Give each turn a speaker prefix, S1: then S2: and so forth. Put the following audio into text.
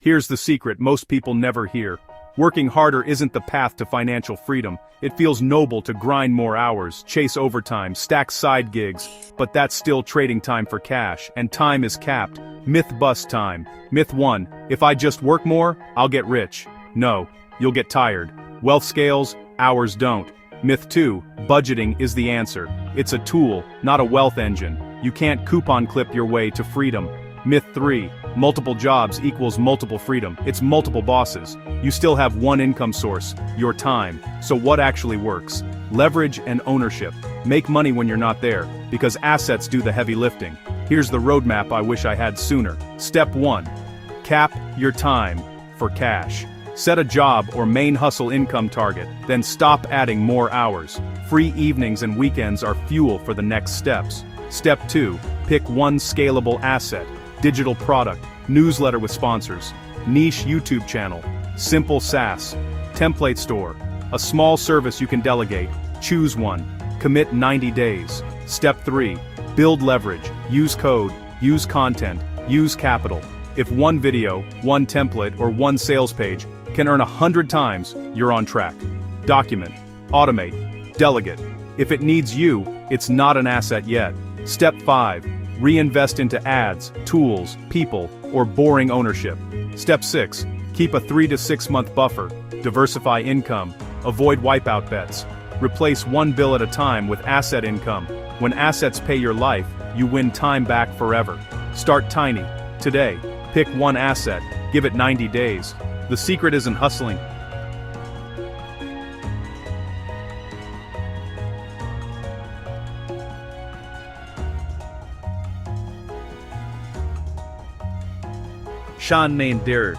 S1: Here's the secret most people never hear. Working harder isn't the path to financial freedom. It feels noble to grind more hours, chase overtime, stack side gigs, but that's still trading time for cash, and time is capped. Myth bust time. Myth 1, if I just work more, I'll get rich. No, you'll get tired. Wealth scales, hours don't. Myth 2, budgeting is the answer. It's a tool, not a wealth engine. You can't coupon clip your way to freedom. Myth 3, multiple jobs equals multiple freedom. It's multiple bosses. You still have one income source, your time. So what actually works? Leverage and ownership. Make money when you're not there, because assets do the heavy lifting. Here's the roadmap I wish I had sooner. Step 1. Cap your time for cash. Set a job or main hustle income target, then stop adding more hours. Free evenings and weekends are fuel for the next steps. Step 2. Pick one scalable asset. Digital product, newsletter with sponsors, niche YouTube channel, simple SaaS, template store, a small service you can delegate. Choose one. Commit 90 days. Step 3. Build leverage, use code, use content, use capital. If one video, one template, or one sales page can earn 100 times, you're on track. Document, automate, delegate. If it needs you, it's not an asset yet. Step 5. Reinvest into ads, tools, people, or boring ownership. Step 6. Keep a 3 to 6 month buffer. Diversify income. Avoid wipeout bets. Replace one bill at a time with asset income. When assets pay your life, you win time back forever. Start tiny. Today. Pick one asset. Give it 90 days. The secret isn't hustling. Sean named Derek.